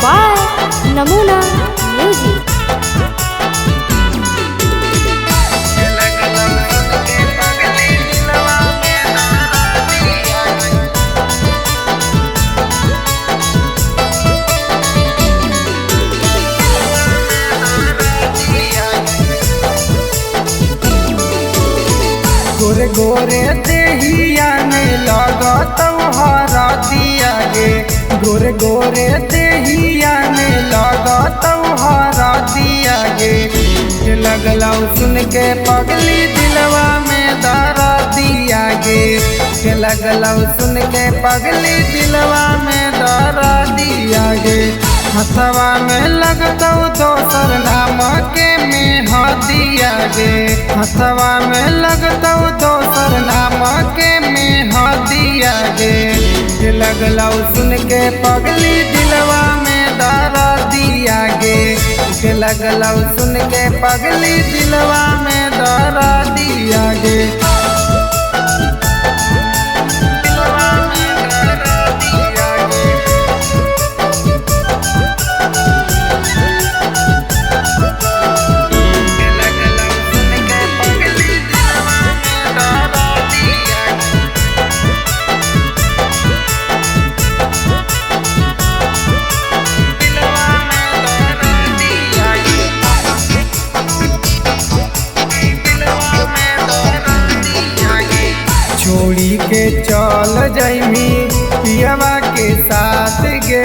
by Namuna Music। गोरे गोरे देहिया में लगत हरा दिया गे, गोरे गोरे देहिया में लगत हरा दिया गे। लगला सुन के पगली दिलवा में दारा दिया गे, लगला सुन के पगली दिलवा में दारा दिया गे। हथवा में लगता दोसर नाम के में दिया गे, हथवा में लगता दोसर नाम के में दिया गे। लगला सुन के पगली दिलवा में दारा दिया गे, लगला सुन के पगली दिलवा में दारा दिया गे। छोड़ी के चल जाइमी पियवा के साथ गे,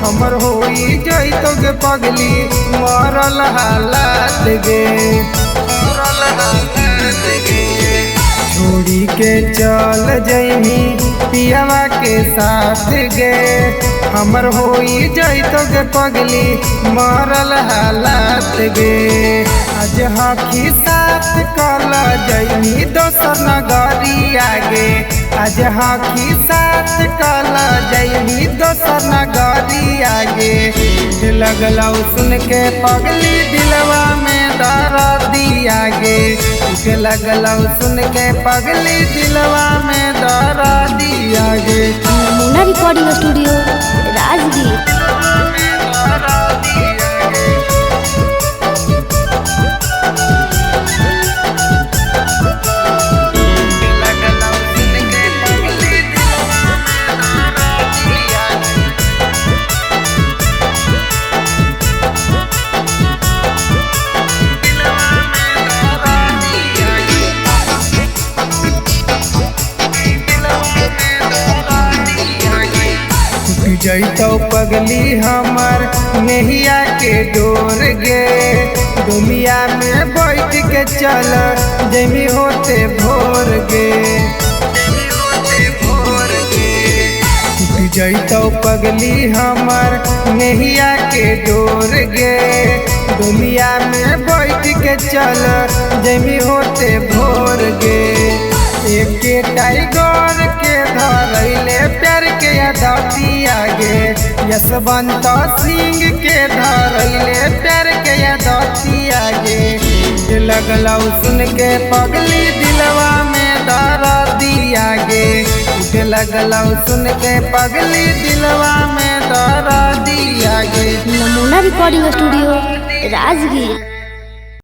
हमर होई जैतो गे पगली मरल हालात गे, मरल हालात गे। छोड़ी के चल जाइमी पियवा के साथ गे, हमर होई जैतो गे पगली मरल हालात गे। आज हकी साथ कल जैमी दोसर नगरिया गे, आज हकी साथ कल जैमी दोसर नगरिया गे। लगला सुन के पगली दिलवा में दारा दिया गे, लगला सुन के पगली दिलवा में दारा दिया गे। नमूना रिकॉर्डिंग स्टूडियो राजगीर। जैतो पगली हमर नहिया के डोर गे, डोलिया में बैठ के चल जमी होते भोर गे, जैतो पगली हमर नहिया के डोर गे, डोलिया में बैठ के चल जमी होते भोर गे। एक टाइगर के धरैले प्यार के अदतिया गे, यशवंत सिंह के धरैले प्यार के अदतिया गे। लगला सुन के पगली दिलवा में दारा दिया गे, लगला सुन के पगली दिलवा में दारा दिया गे। नमूना रिकॉर्डिंग स्टूडियो राजगीर।